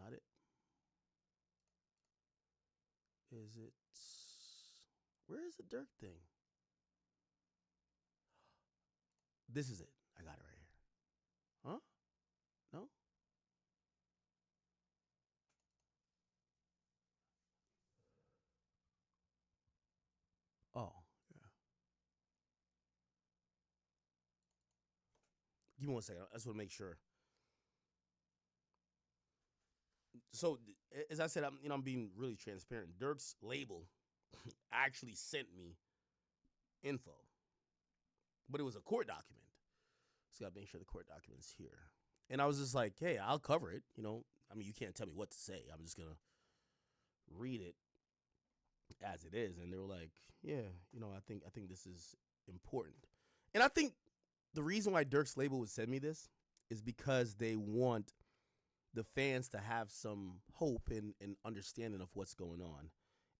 not it. Is it? Where is the Durk thing? This is it. I got it right here. Huh? No? Oh, yeah. Give me one second. I just want to make sure. So, as I said, I'm being really transparent. Durk's label actually sent me info, but it was a court document. So, I got to make sure the court document's here. And I was just like, hey, I'll cover it. I mean, you can't tell me what to say. I'm just gonna read it as it is. And they were like, yeah, I think this is important. And I think the reason why Durk's label would send me this is because they want the fans to have some hope and understanding of what's going on.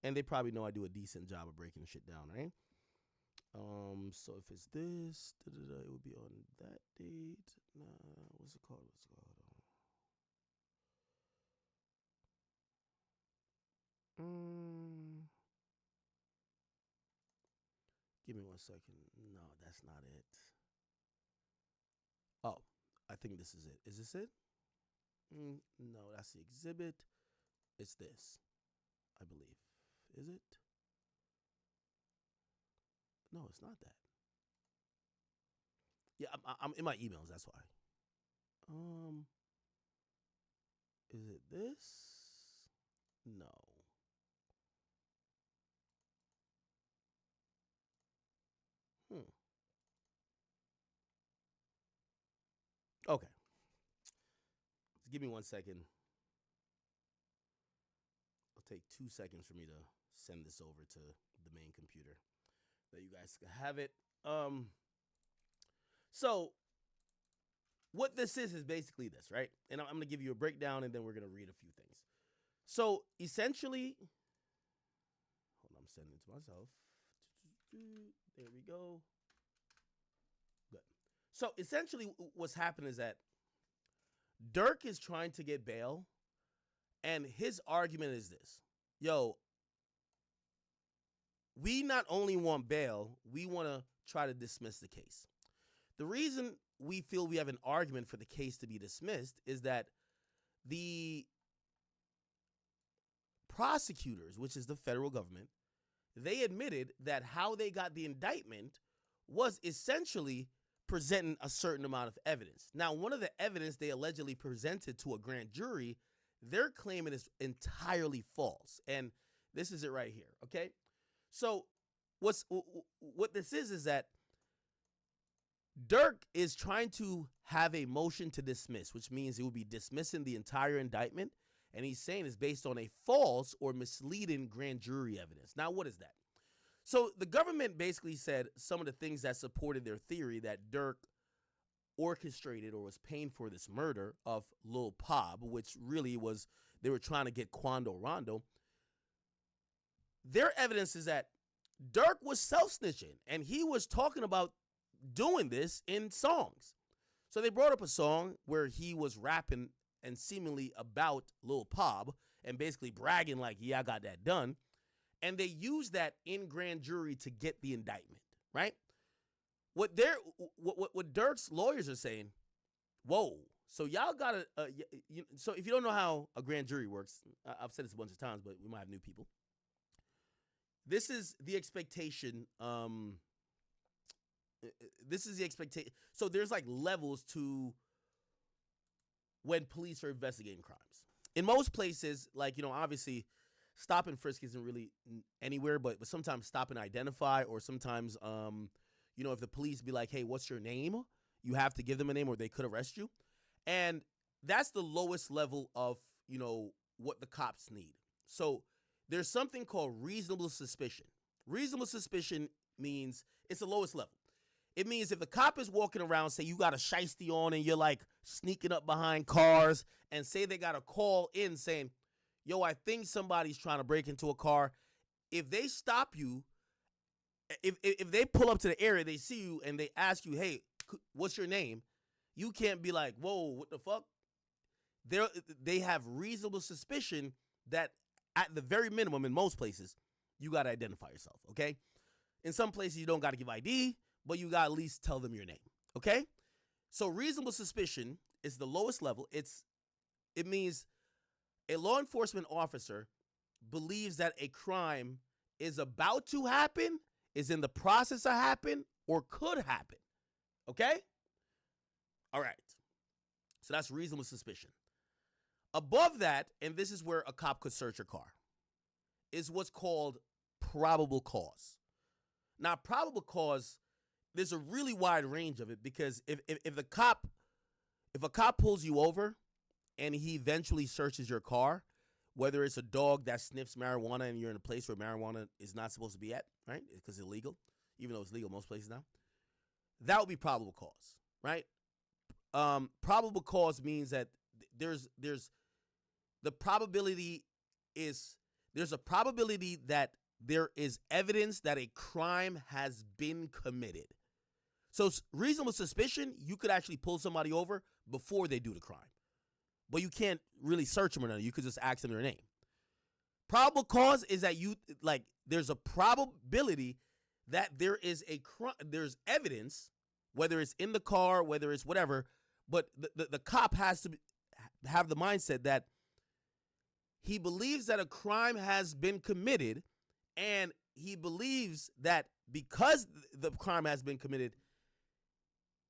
And they probably know I do a decent job of breaking shit down, right? So if it's this, it would be on that date. Nah, what's it called? Give me one second. No, that's not it. Oh, I think this is it. Is this it? No, that's the exhibit. It's this, I believe. Is it? No, it's not that. Yeah, I'm in my emails. That's why. Um, is it this? No. Hmm. Okay. Just give me one second. It'll take 2 seconds for me to send this over to the main computer that you guys can have it. So what this is basically this, right? And I'm going to give you a breakdown, and then we're going to read a few things. So essentially, hold on, I'm sending it to myself. There we go. Good. So essentially, what's happening is that Durk is trying to get bail, and his argument is this: yo, we not only want bail, we want to try to dismiss the case. The reason we feel we have an argument for the case to be dismissed is that the prosecutors, which is the federal government, they admitted that how they got the indictment was essentially presenting a certain amount of evidence. Now, one of the evidence they allegedly presented to a grand jury, they're claiming is entirely false. And this is it right here, okay? So what this is that Durk is trying to have a motion to dismiss, which means he will be dismissing the entire indictment. And he's saying it's based on a false or misleading grand jury evidence. Now, what is that? So the government basically said some of the things that supported their theory that Durk orchestrated or was paying for this murder of Lil Pab, which really was, they were trying to get Quando Rondo. Their evidence is that Durk was self-snitching, and he was talking about doing this in songs. So they brought up a song where he was rapping and seemingly about Lil Pab and basically bragging like, yeah, I got that done. And they used that in grand jury to get the indictment, right? What Durk's lawyers are saying, whoa, so y'all got to, so if you don't know how a grand jury works, I've said this a bunch of times, but we might have new people. This is the expectation. This is the expectation. So there's like levels to when police are investigating crimes. In most places, like, obviously stop and frisk isn't really anywhere, but sometimes stop and identify, or sometimes, if the police be like, hey, what's your name? You have to give them a name or they could arrest you. And that's the lowest level of, what the cops need. So there's something called reasonable suspicion. Reasonable suspicion means it's the lowest level. It means if the cop is walking around, say you got a shiesty on and you're like sneaking up behind cars, and say they got a call in saying, yo, I think somebody's trying to break into a car. If they stop you, if they pull up to the area, they see you and they ask you, hey, what's your name? You can't be like, whoa, what the fuck? they have reasonable suspicion that at the very minimum, in most places, you got to identify yourself, okay? In some places, you don't got to give ID, but you got to at least tell them your name, okay? So reasonable suspicion is the lowest level. It means a law enforcement officer believes that a crime is about to happen, is in the process of happen, or could happen, okay? All right. So that's reasonable suspicion. Above that, and this is where a cop could search your car, is what's called probable cause. Now, probable cause, there's a really wide range of it, because if a cop pulls you over and he eventually searches your car, whether it's a dog that sniffs marijuana and you're in a place where marijuana is not supposed to be at, right? Because it's illegal, even though it's legal most places now. That would be probable cause, right? Probable cause means that there's a probability that there is evidence that a crime has been committed. So reasonable suspicion, you could actually pull somebody over before they do the crime. But you can't really search them or nothing. You could just ask them their name. Probable cause is that there's a probability that there is there's evidence, whether it's in the car, whether it's whatever, but the cop has to have the mindset that he believes that a crime has been committed, and he believes that because the crime has been committed,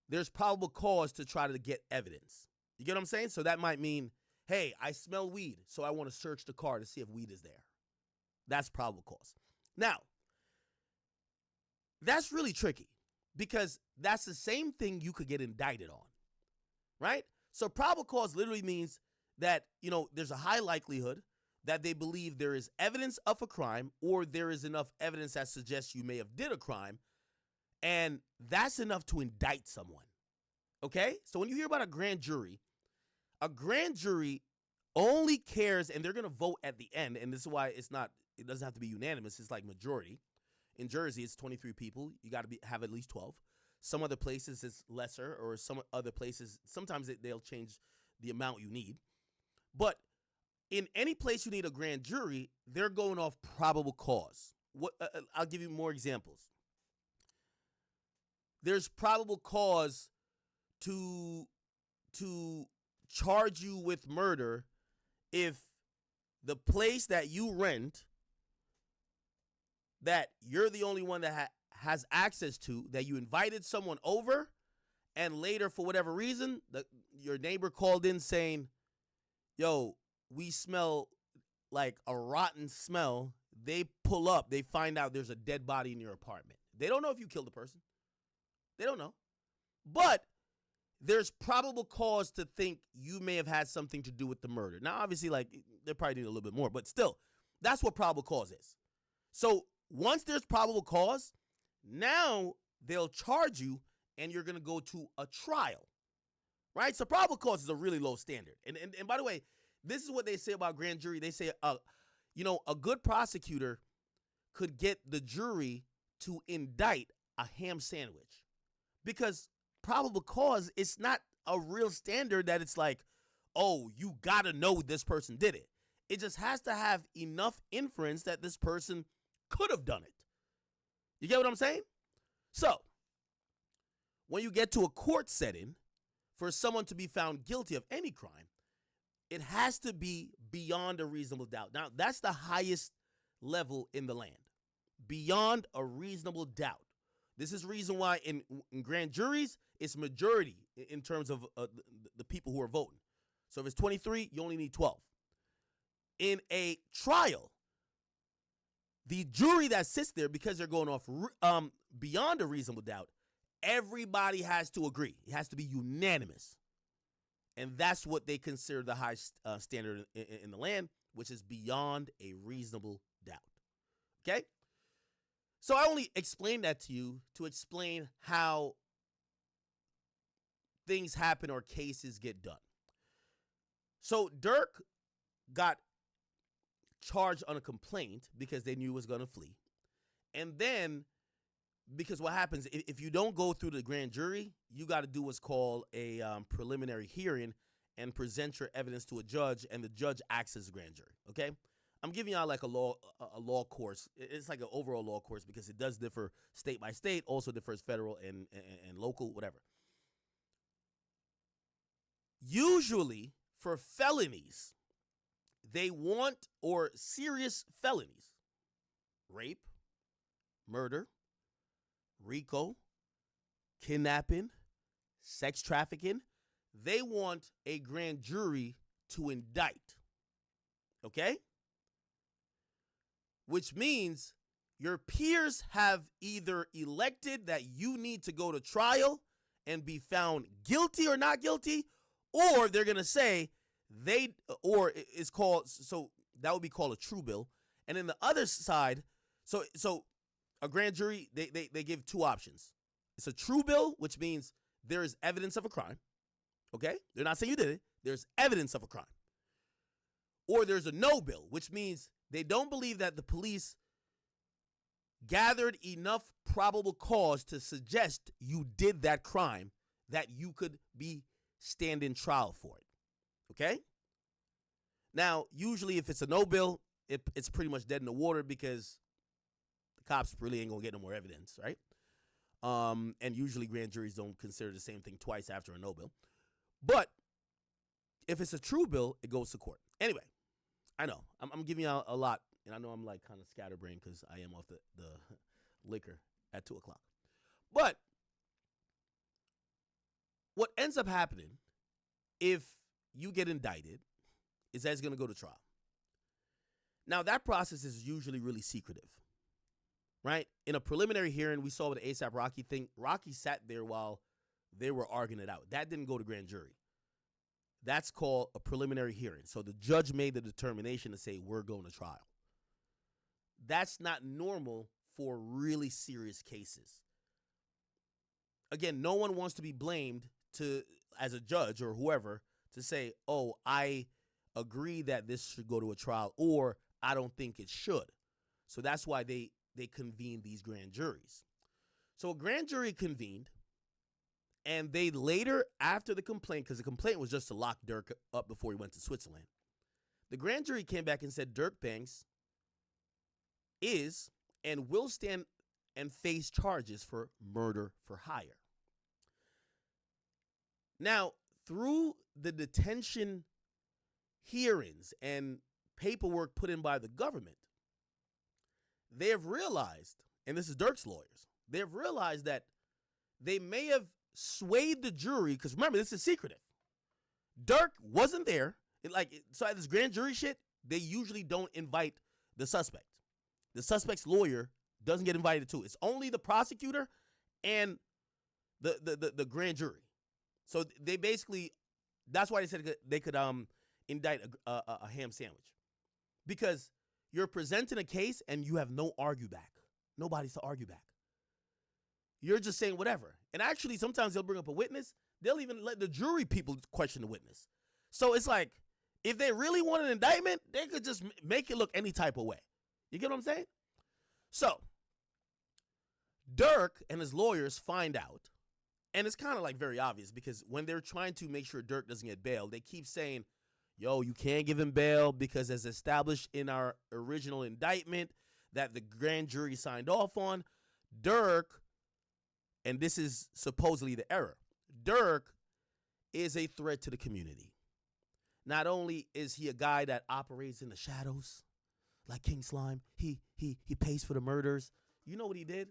there's probable cause to try to get evidence. You get what I'm saying? So that might mean, hey, I smell weed, so I want to search the car to see if weed is there. That's probable cause. Now, that's really tricky, because that's the same thing you could get indicted on, right? So probable cause literally means that, there's a high likelihood that they believe there is evidence of a crime, or there is enough evidence that suggests you may have did a crime, and that's enough to indict someone, okay? So when you hear about a grand jury only cares, and they're going to vote at the end, and this is why it doesn't have to be unanimous, it's like majority. In Jersey, it's 23 people. You got to have at least 12. Some other places it's lesser, or some other places, sometimes they'll change the amount you need. But in any place you need a grand jury, they're going off probable cause. I'll give you more examples. There's probable cause to charge you with murder if the place that you rent, that you're the only one that has access to, that you invited someone over, and later, for whatever reason, your neighbor called in saying, yo, we smell like a rotten smell. They pull up, they find out there's a dead body in your apartment. They don't know if you killed the person. They don't know. But there's probable cause to think you may have had something to do with the murder. Now, obviously, they probably need a little bit more, but still, that's what probable cause is. So once there's probable cause, now they'll charge you, and you're going to go to a trial, right? So probable cause is a really low standard. And by the way, this is what they say about grand jury. They say, a good prosecutor could get the jury to indict a ham sandwich, because probable cause is not a real standard that it's like, oh, you got to know this person did it. It just has to have enough inference that this person could have done it. You get what I'm saying? So when you get to a court setting, for someone to be found guilty of any crime, it has to be beyond a reasonable doubt. Now, that's the highest level in the land. Beyond a reasonable doubt. This is the reason why in grand juries, it's majority in terms of the people who are voting. So if it's 23, you only need 12. In a trial, the jury that sits there, because they're going off beyond a reasonable doubt, everybody has to agree. It has to be unanimous. And that's what they consider the high standard in the land, which is beyond a reasonable doubt. Okay? So I only explained that to you to explain how things happen or cases get done. So Durk got charged on a complaint because they knew he was going to flee. And then, because what happens, if you don't go through the grand jury, you got to do what's called a preliminary hearing, and present your evidence to a judge, and the judge acts as a grand jury. Okay, I'm giving y'all like a law course. It's like an overall law course because it does differ state by state, also differs federal and local, whatever. Usually for felonies, they want, or serious felonies, rape, murder, RICO, kidnapping, sex trafficking, they want a grand jury to indict. Okay? Which means your peers have either elected that you need to go to trial and be found guilty or not guilty, or they're going to say or it's called, so that would be called a true bill. And then the other side, so a grand jury, they give two options. It's a true bill, which means there is evidence of a crime. Okay? They're not saying you did it. There's evidence of a crime. Or there's a no bill, which means they don't believe that the police gathered enough probable cause to suggest you did that crime that you could be standing trial for it. Okay? Now, usually if it's a no bill, it's pretty much dead in the water because the cops really ain't going to get no more evidence, right? And usually grand juries don't consider the same thing twice after a no bill. But if it's a true bill, it goes to court. Anyway, I know. I'm giving you a lot, and I know I'm like kind of scatterbrained because I am off the liquor at 2 o'clock. But what ends up happening if you get indicted is that it's going to go to trial. Now, that process is usually really secretive, right? In a preliminary hearing, we saw with the ASAP Rocky thing, Rocky sat there while they were arguing it out. That didn't go to grand jury. That's called a preliminary hearing. So the judge made the determination to say, we're going to trial. That's not normal for really serious cases. Again, no one wants to be blamed as a judge or whoever to say, oh, I agree that this should go to a trial, or I don't think it should. So that's why they convene these grand juries. So a grand jury convened, and they later, after the complaint, because the complaint was just to lock Durk up before he went to Switzerland, the grand jury came back and said Durk Banks is and will stand and face charges for murder for hire. Now, through the detention hearings and paperwork put in by the government, they have realized, and this is Durk's lawyers, they have realized that they may have swayed the jury, because remember, this is secretive. Durk wasn't there. So at this grand jury shit, they usually don't invite the suspect. The suspect's lawyer doesn't get invited too. It's only the prosecutor and the grand jury. So they basically, that's why they said they could indict a ham sandwich, because you're presenting a case and you have no argue back. Nobody's to argue back. You're just saying whatever. And actually, sometimes they'll bring up a witness. They'll even let the jury people question the witness. So it's like, if they really want an indictment, they could just make it look any type of way. You get what I'm saying? So Durk and his lawyers find out, and it's kind of like very obvious, because when they're trying to make sure Durk doesn't get bail, they keep saying, yo, you can't give him bail because as established in our original indictment that the grand jury signed off on, Durk, and this is supposedly the error, Durk is a threat to the community. Not only is he a guy that operates in the shadows, like King Slime, he pays for the murders. You know what he did?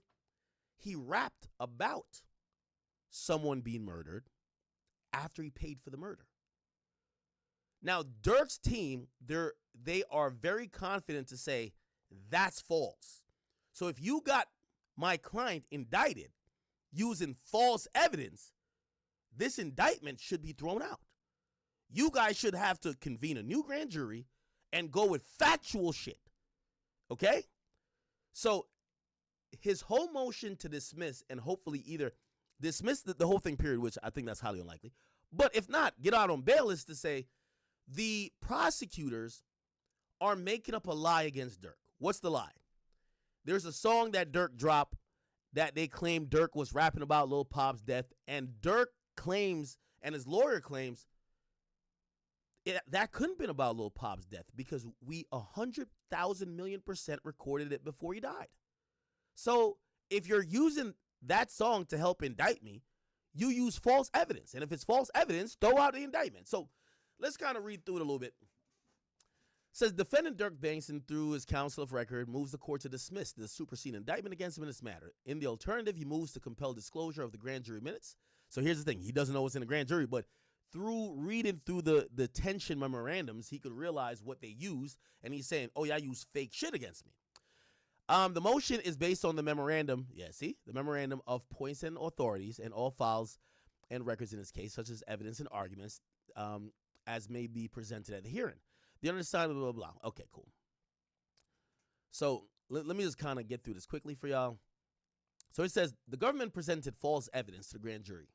He rapped about someone being murdered after he paid for the murder. Now, Durk's team, they are very confident to say that's false. So if you got my client indicted using false evidence, this indictment should be thrown out. You guys should have to convene a new grand jury and go with factual shit. Okay? So his whole motion to dismiss, and hopefully either dismiss the whole thing, period, which I think that's highly unlikely, but if not, get out on bail, is to say the prosecutors are making up a lie against Durk. What's the lie? There's a song that Durk dropped that they claim Durk was rapping about Lil Pop's death, and Durk claims, and his lawyer claims, that couldn't have been about Lil Pop's death because we 100,000,000,000% recorded it before he died. So if you're using that song to help indict me, you use false evidence. And if it's false evidence, throw out the indictment. So let's kind of read through it a little bit. It says defendant Durk Bankson, through his counsel of record, moves the court to dismiss the superseding indictment against him in this matter. In the alternative, he moves to compel disclosure of the grand jury minutes. So here's the thing. He doesn't know what's in the grand jury, but through reading through the tension memorandums, he could realize what they used, and he's saying, oh, yeah, I used fake shit against me. The motion is based on the memorandum, the memorandum of points and authorities and all files and records in this case, such as evidence and arguments, as may be presented at the hearing. The undersigned, blah, blah, blah. Okay, cool. So let me just kind of get through this quickly for y'all. So it says the government presented false evidence to the grand jury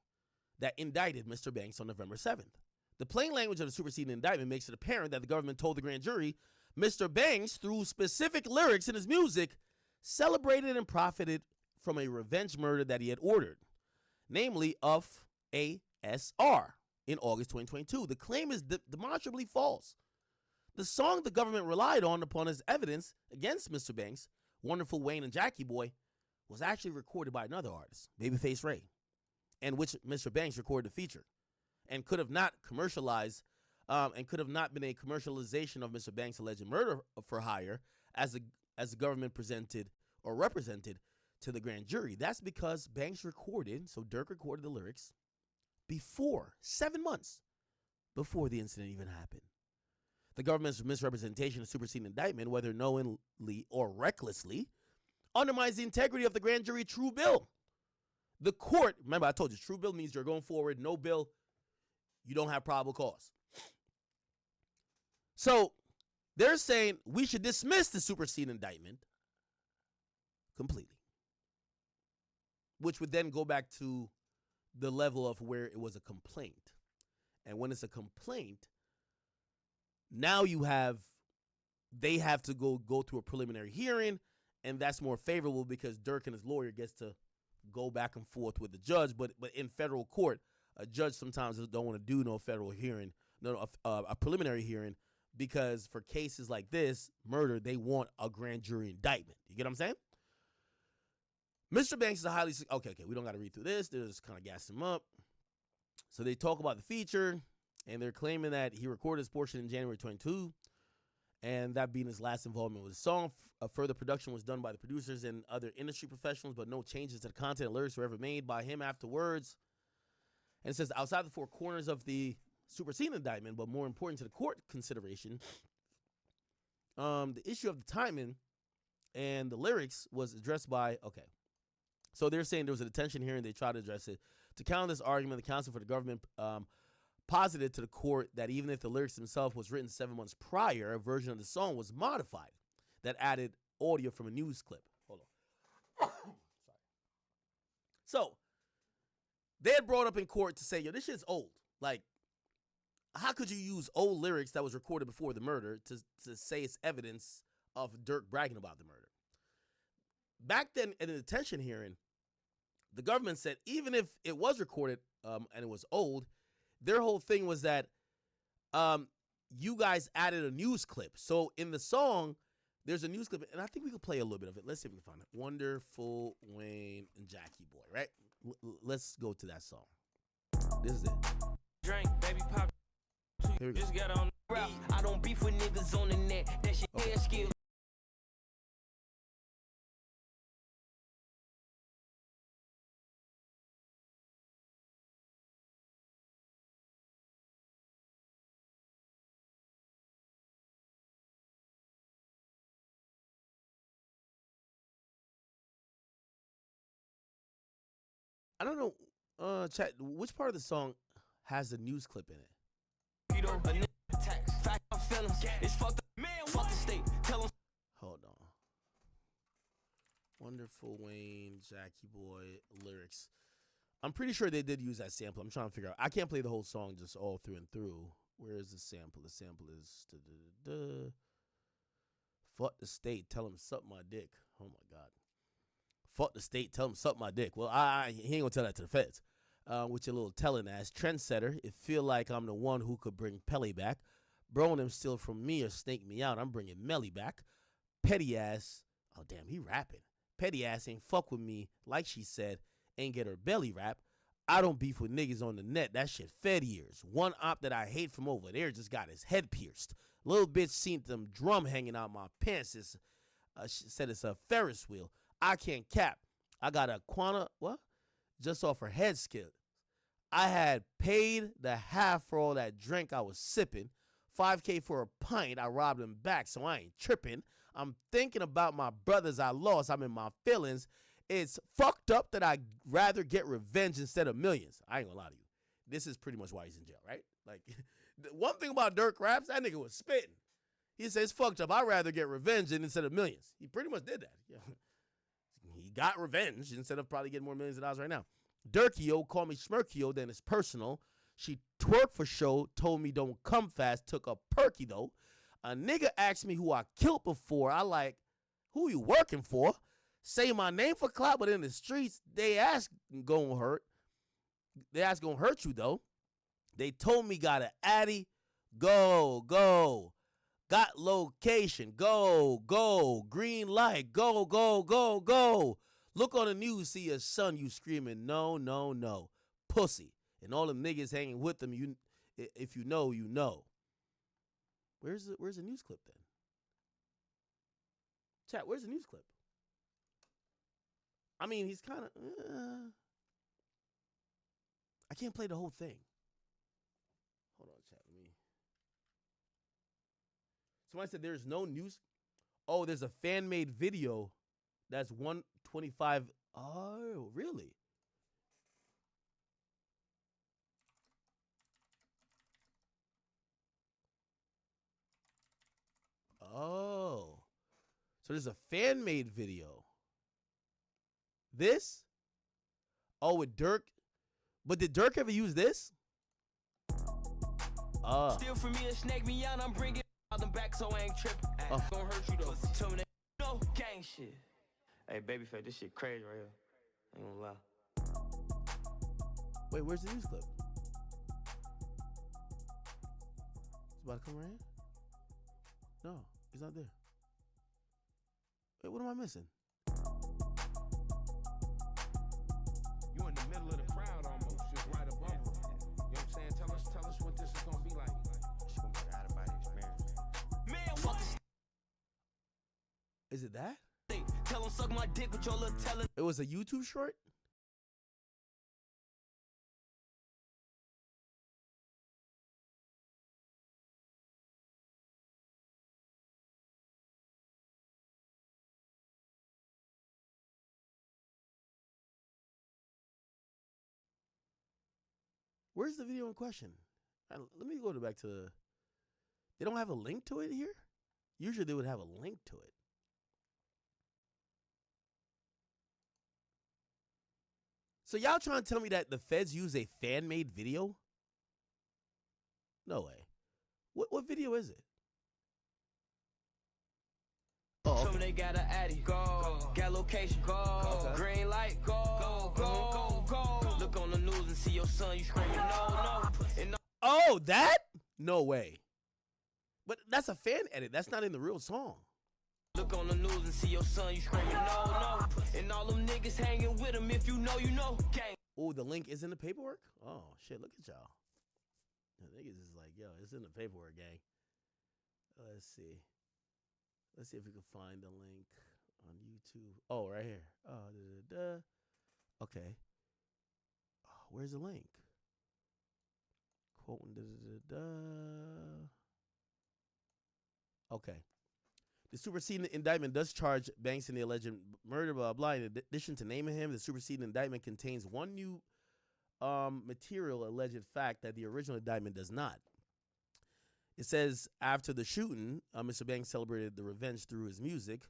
that indicted Mr. Banks on November 7th. The plain language of the superseding indictment makes it apparent that the government told the grand jury Mr. Banks, through specific lyrics in his music, celebrated and profited from a revenge murder that he had ordered, namely of ASR in August 2022. The claim is demonstrably false. The song the government relied on upon as evidence against Mr. Banks, Wonderful Wayne and Jackie Boy, was actually recorded by another artist, Babyface Ray, and which Mr. Banks recorded the feature, and could have not commercialized, and could have not been a commercialization of Mr. Banks' alleged murder for hire as the government presented or represented to the grand jury. That's because Banks recorded, so Durk recorded the lyrics before, 7 months before the incident even happened. The government's misrepresentation of superseding indictment, whether knowingly or recklessly, undermines the integrity of the grand jury true bill. The court, remember I told you, true bill means you're going forward, no bill, you don't have probable cause. So they're saying we should dismiss the superseding indictment completely, which would then go back to the level of where it was a complaint. And when it's a complaint, now they have to go through a preliminary hearing, and that's more favorable because Durk and his lawyer gets to go back and forth with the judge. But in federal court, a judge sometimes don't want to do no federal hearing, a preliminary hearing, because for cases like this, murder, they want a grand jury indictment. You get what I'm saying? Mr. Banks is a highly... Okay, we don't got to read through this. They're just kind of gassing him up. So they talk about the feature, and they're claiming that he recorded his portion in January 22, and that being his last involvement with the song. Further production was done by the producers and other industry professionals, but no changes to the content and lyrics were ever made by him afterwards. And it says, outside the four corners of the superseding indictment, but more important to the court consideration, the issue of the timing and the lyrics was addressed by... Okay. So they're saying there was a detention hearing. They tried to address it. To counter this argument, the counsel for the government posited to the court that even if the lyrics themselves was written 7 months prior, a version of the song was modified that added audio from a news clip. Hold on. Sorry. So they had brought up in court to say, yo, this shit's old. Like, how could you use old lyrics that was recorded before the murder to say it's evidence of Durk bragging about the murder? Back then in the detention hearing, the government said even if it was recorded and it was old, their whole thing was that you guys added a news clip. So in the song, there's a news clip, and I think we could play a little bit of it. Let's see if we can find it. Wonderful Wayne and Jackie Boy, right? Let's go to that song. This is it. Drink, baby, pop. Here we go. Just got on the rap. I don't beef with niggas on the net. That shit hair skill. I don't know, chat, which part of the song has the news clip in it? You know, a nigga tax, fact, I'm feelings. It's fucked up, man. Fuck the state. Tell them. Hold on. Wonderful Wayne, Jackie Boy, lyrics. I'm pretty sure they did use that sample. I'm trying to figure out. I can't play the whole song just all through and through. Where is the sample? The sample is... Fuck the state. Tell him suck my dick. Oh, my God. Fuck the state. Tell him suck my dick. Well, he ain't going to tell that to the feds. With your little telling ass trendsetter. It feel like I'm the one who could bring Pele back. Bro and them steal from me or snake me out. I'm bringing Melly back. Petty ass. Oh, damn, he rapping. Petty ass ain't fuck with me, like she said. Ain't get her belly wrap. I don't beef with niggas on the net. That shit fed ears. One op that I hate from over there just got his head pierced. Little bitch seen them drum hanging out my pants. She said it's a Ferris wheel. I can't cap. I got a Quanta, what? Just off her head skill. I had paid the half for all that drink I was sipping. $5K for a pint. I robbed him back, so I ain't tripping. I'm thinking about my brothers I lost. I'm in my feelings. It's fucked up that I'd rather get revenge instead of millions. I ain't gonna lie to you. This is pretty much why he's in jail, right? Like, the one thing about Durk raps, that nigga was spitting. He says, fucked up. I'd rather get revenge instead of millions. He pretty much did that. Yeah. He got revenge instead of probably getting more millions of dollars right now. Durkio called me Smirkio, then it's personal. She twerked for show, told me don't come fast, took a perky though. A nigga asked me who I killed before. I like, who you working for? Say my name for clout, but in the streets, they ask gonna hurt. They ask gonna hurt you though. They told me got an addy. Go, go. Got location. Go, go. Green light. Go, go, go, go. Look on the news, see your son, you screaming, no, no, no. Pussy. And all them niggas hanging with them, you, if you know, you know. Where's the news clip then? Chat, where's the news clip? I mean, he's kind of, I can't play the whole thing. Hold on, chat, let me. Somebody said there's no news. Oh, there's a fan-made video that's 125. Oh, really? Oh. So there's a fan-made video. This? Oh, with Durk. But did Durk ever use this? Steal from me and snake me out. I'm bringing them back, so I ain't tripping. Gonna hurt you though. Tell me that no gang shit. Hey, babyface, this shit crazy right here. I ain't gonna lie. Wait, where's the news clip? It's about to come right here? No, he's not there. Wait, what am I missing? You in the middle of the crowd almost, just right above him. You know what I'm saying? Tell us what this is gonna be like. It's gonna be an out-of-body experience. Man, fuck Is it that? Tell him suck my dick with your little telling. It was a YouTube short? Where's the video in question? Let me go back to the... They don't have a link to it here? Usually they would have a link to it. So y'all trying to tell me that the feds use a fan-made video? No way. What video is it? Oh, okay. They got an addy. Go. Got location. Go. Okay. Green light. Go. Go. Go. Look on the news and see your son. You screaming no, no. Oh, that? No way. But that's a fan edit. That's not in the real song. Look on the news and see your son. You screaming no, no. And all them niggas hanging with him. If you know, you know. Gang. Oh, the link is in the paperwork? Oh, shit. Look at y'all. The niggas is like, yo, it's in the paperwork, gang. Let's see. Let's see if we can find the link on YouTube. Oh, right here. Oh, okay. Oh, where's the link? Quoting. Okay. The superseding indictment does charge Banks in the alleged murder, blah, blah. In addition to naming him, the superseding indictment contains one new material alleged fact that the original indictment does not. It says, after the shooting, Mr. Banks celebrated the revenge through his music.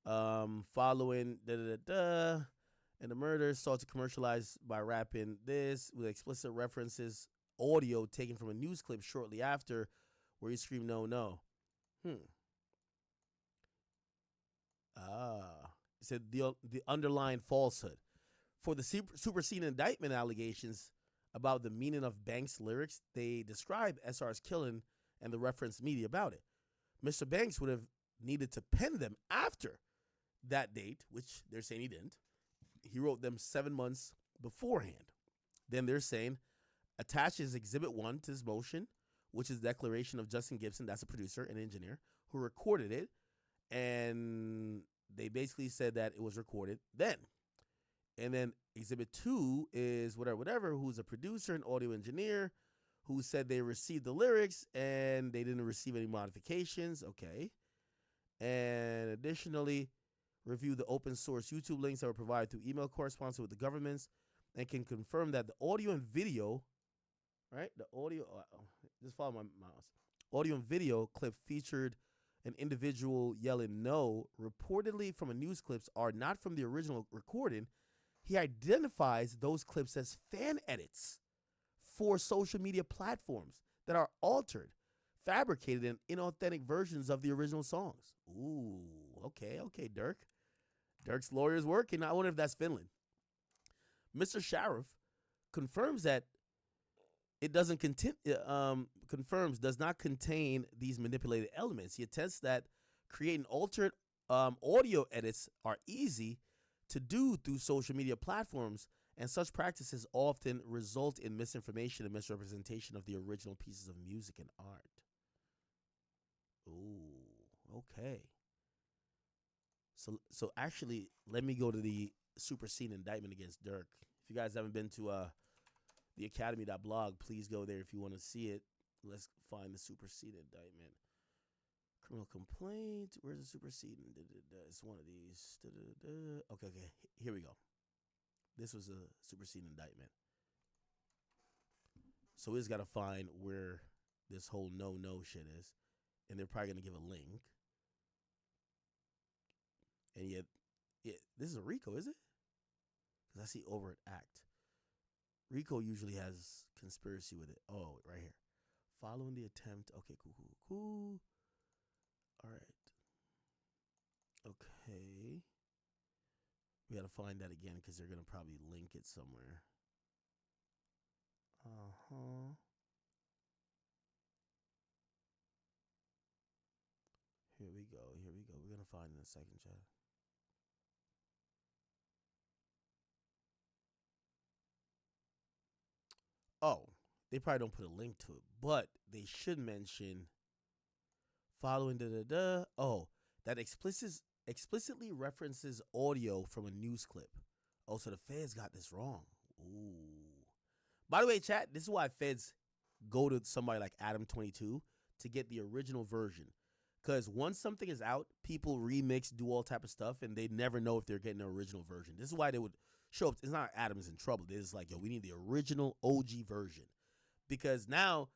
Following and the murder sought to commercialize by rapping this with explicit references, audio taken from a news clip shortly after where he screamed, no, no. It said the underlying falsehood. For the superseding indictment allegations about the meaning of Banks' lyrics, they describe SR's killing and the reference media about it. Mr. Banks would have needed to pen them after that date, which they're saying he didn't. He wrote them 7 months beforehand. Then they're saying attaches Exhibit 1 to his motion, which is the declaration of Justin Gibson, that's a producer and engineer, who recorded it. And they basically said that it was recorded then. And then Exhibit 2 is whatever, who's a producer and audio engineer, who said they received the lyrics and they didn't receive any modifications. Okay. And additionally, review the open source YouTube links that were provided through email correspondence with the governments and can confirm that the audio and video, right? The audio, just follow my mouse. Audio and video clip featured an individual yelling no, reportedly from a news clips, are not from the original recording. He identifies those clips as fan edits for social media platforms that are altered, fabricated, and inauthentic versions of the original songs. Ooh, okay, Durk. Durk's lawyer's working. I wonder if that's Finland. Mr. Sheriff confirms that it does not contain these manipulated elements. He attests that creating altered audio edits are easy to do through social media platforms, and such practices often result in misinformation and misrepresentation of the original pieces of music and art. Ooh, okay. So actually, let me go to the superseding indictment against Durk. If you guys haven't been to the academy.blog, please go there if you want to see it. Let's find the superseding indictment. Criminal complaint. Where's the superseding? It's one of these. Okay. Here we go. This was a superseding indictment. So we just got to find where this whole no shit is. And they're probably going to give a link. And yet, this is a RICO, is it? Because I see overt act. RICO usually has conspiracy with it. Oh, right here. Following the attempt. Okay, cool. All right. Okay. We got to find that again because they're going to probably link it somewhere. Here we go. We're going to find it in a second, chat. Oh, they probably don't put a link to it, but they should mention following Oh, that explicitly references audio from a news clip. Oh, so the feds got this wrong. Ooh. By the way, chat, this is why feds go to somebody like Adam22 to get the original version. Because once something is out, people remix, do all type of stuff, and they never know if they're getting the original version. This is why they would show up. It's not Adam's in trouble. They're just like, yo, we need the original OG version. Because now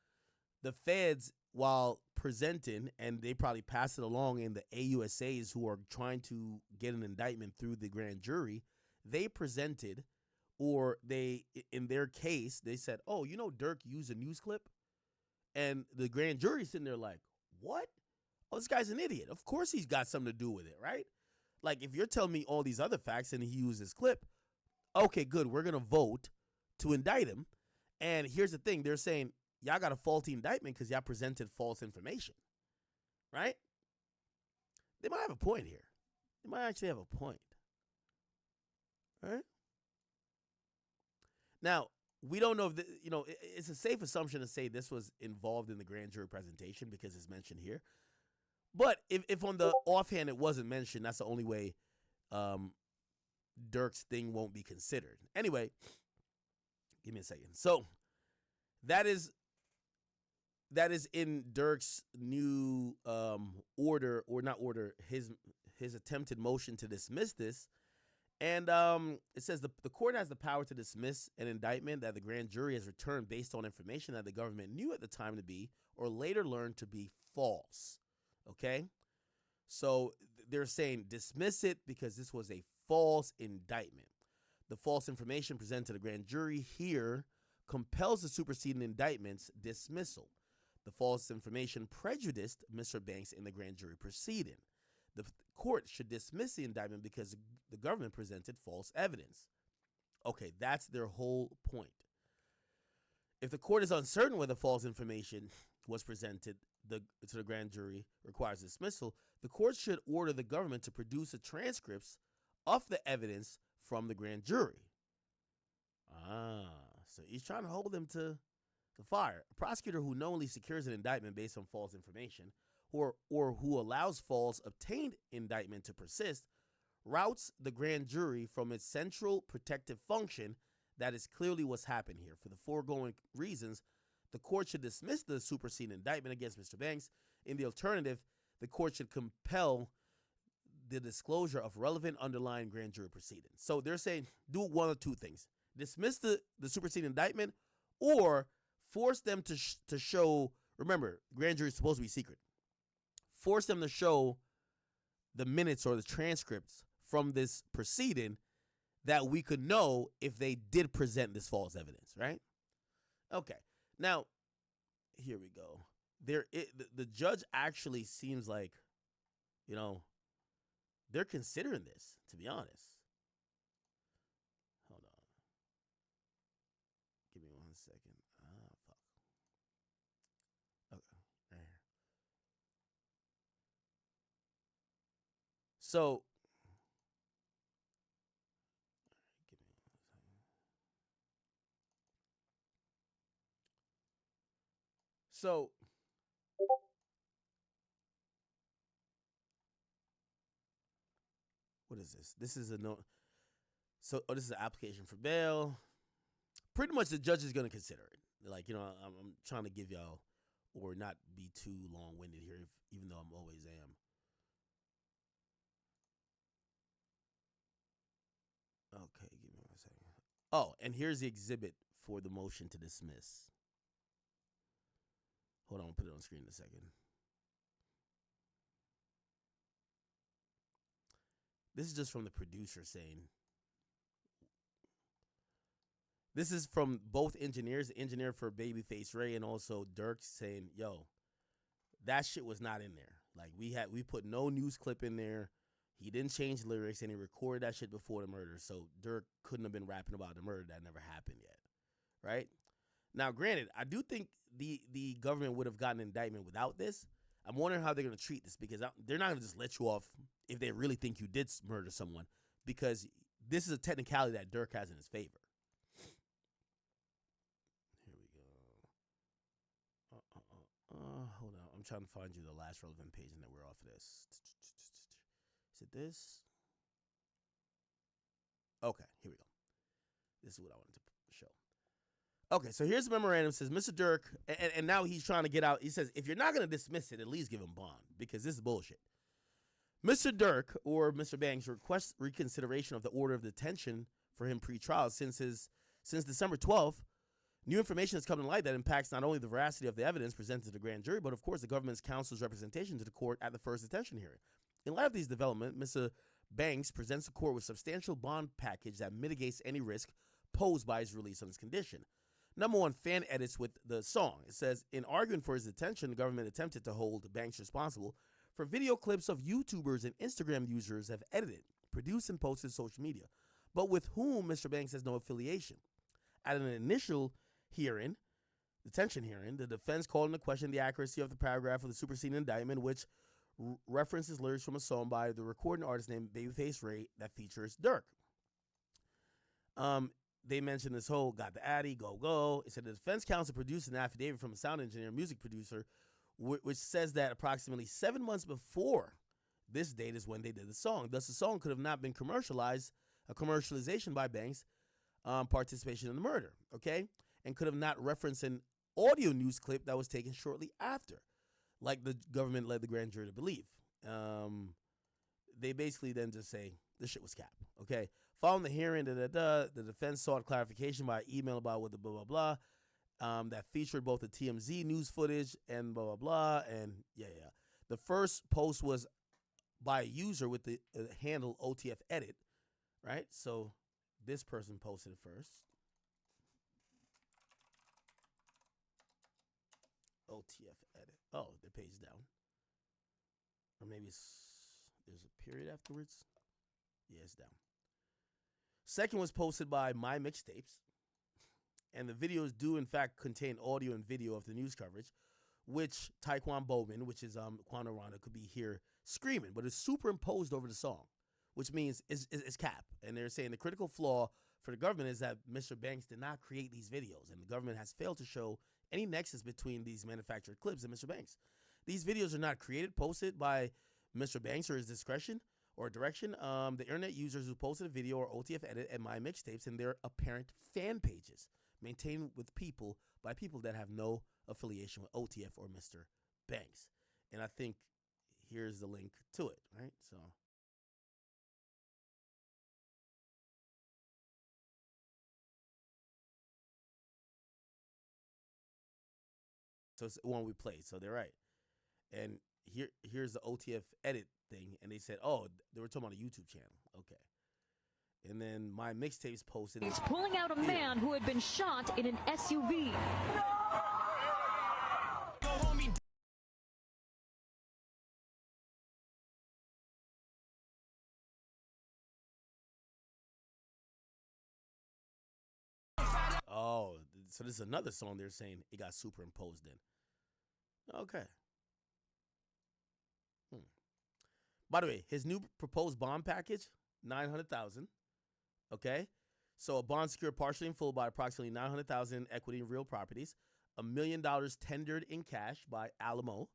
the feds, while presenting, and they probably pass it along in the AUSAs who are trying to get an indictment through the grand jury, they presented, or they, in their case, they said, oh, you know, Durk used a news clip? And the grand jury's sitting there like, what? Oh, this guy's an idiot. Of course he's got something to do with it, right? Like, if you're telling me all these other facts and he used this clip, okay, good, we're going to vote to indict him. And here's the thing. They're saying, y'all got a faulty indictment because y'all presented false information, right? They might have a point here. They might actually have a point, right? Now, we don't know if, it's a safe assumption to say this was involved in the grand jury presentation because it's mentioned here. But if on the offhand it wasn't mentioned, that's the only way Durk's thing won't be considered. Anyway, give me a second. So that is in Durk's new order, or not order, his attempted motion to dismiss this. And it says the court has the power to dismiss an indictment that the grand jury has returned based on information that the government knew at the time to be or later learned to be false. Okay? So they're saying dismiss it because this was a false indictment. The false information presented to the grand jury here compels the superseding indictment's dismissal. The false information prejudiced Mr. Banks in the grand jury proceeding. The court should dismiss the indictment because the government presented false evidence. Okay, that's their whole point. If the court is uncertain whether false information was presented, to the grand jury requires dismissal, the court should order the government to produce the transcripts of the evidence from the grand jury. So he's trying to hold them to the fire. A prosecutor who knowingly secures an indictment based on false information or who allows false obtained indictment to persist routes the grand jury from its central protective function. That is clearly what's happened here. For the foregoing reasons, the court should dismiss the superseding indictment against Mr. Banks. In the alternative, the court should compel the disclosure of relevant underlying grand jury proceedings. So they're saying do one of two things. Dismiss the superseding indictment or force them to show, remember, grand jury is supposed to be secret. Force them to show the minutes or the transcripts from this proceeding that we could know if they did present this false evidence, right? Okay. Now, here we go. The judge actually seems like, they're considering this, to be honest. Hold on. Give me 1 second. Fuck. Okay. Right here. So, give me 1 second. So, what is this? This is a no. So, this is an application for bail. Pretty much the judge is going to consider it. Like, I'm trying to give y'all, or not be too long-winded here, even though I'm always am. Okay, give me 1 second. Oh, and here's the exhibit for the motion to dismiss. Hold on, I'll put it on screen in a second. This is just from the producer saying. This is from both engineers, the engineer for Babyface Ray and also Durk, saying, yo, that shit was not in there. Like, we put no news clip in there. He didn't change lyrics, and he recorded that shit before the murder. So Durk couldn't have been rapping about the murder that never happened yet, right? Now, granted, I do think the government would have gotten an indictment without this. I'm wondering how they're going to treat this, because they're not going to just let you off if they really think you did murder someone, because this is a technicality that Durk has in his favor. Here we go. Hold on. I'm trying to find you the last relevant page, and then we're off of this. Is it this? Okay, here we go. This is what I wanted to show. Okay, so here's the memorandum. It says, Mr. Durk, and now he's trying to get out. He says, if you're not going to dismiss it, at least give him bond, because this is bullshit. Mr. Durk, or Mr. Banks, requests reconsideration of the order of detention for him pre-trial since December 12th. New information has come to light that impacts not only the veracity of the evidence presented to the grand jury, but of course the government's counsel's representation to the court at the first detention hearing. In light of these developments, Mr. Banks presents the court with substantial bond package that mitigates any risk posed by his release on his condition. Number one, fan edits with the song. It says, in arguing for his detention, the government attempted to hold Banks responsible for video clips of YouTubers and Instagram users have edited, produced, and posted to social media, but with whom Mr. Banks has no affiliation. At an initial detention hearing, the defense called into question the accuracy of the paragraph of the superseding indictment, which references lyrics from a song by the recording artist named Babyface Ray that features Durk. They mentioned this whole got the Addy, go, go. It said the defense counsel produced an affidavit from a sound engineer, music producer, which says that approximately 7 months before this date is when they did the song. Thus, the song could have not been commercialized, a commercialization by Banks' participation in the murder, okay? And could have not referenced an audio news clip that was taken shortly after, like the government led the grand jury to believe. They basically then just say, this shit was cap, okay? Following the hearing, the defense sought clarification by email about what the blah, blah, blah, that featured both the TMZ news footage and blah, blah, blah, and yeah. The first post was by a user with the handle OTF Edit, right? So this person posted it first. OTF Edit. Oh, the page down. Or maybe there's a period afterwards. Yeah, it's down. Second was posted by My Mixtapes. And the videos do, in fact, contain audio and video of the news coverage, which Taekwon Bowman, which is Quan Arana, could be here screaming, but it's superimposed over the song, which means it's cap. And they're saying the critical flaw for the government is that Mr. Banks did not create these videos, and the government has failed to show any nexus between these manufactured clips and Mr. Banks. These videos are not created, posted by Mr. Banks or his discretion or direction. The internet users who posted a video or OTF edit at my mixtapes and their apparent fan pages, maintained with people by people that have no affiliation with OTF or Mr. Banks. And I think here's the link to it, right? So it's the one we played. So they're right. And here's the OTF edit thing. And they said, oh, they were talking about a YouTube channel. Okay. And then my mixtapes posted. He's pulling out a man who had been shot in an SUV. Oh, so this is another song they're saying it got superimposed in. Okay. By the way, his new proposed bond package, $900,000. Okay, so a bond secured partially in full by approximately $900,000 in equity in real properties, $1 million tendered in cash by Alamo,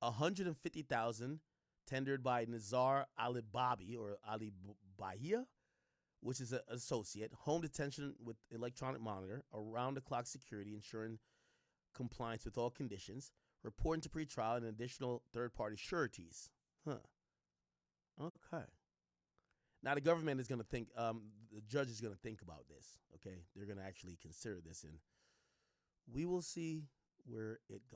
$150,000 tendered by Nizar Alibabi or Ali Bahia, which is an associate, home detention with electronic monitor, around-the-clock security, ensuring compliance with all conditions, reporting to pretrial, and additional third-party sureties. Okay. Now the government is going to think, the judge is going to think about this, okay? They're going to actually consider this, and we will see where it goes.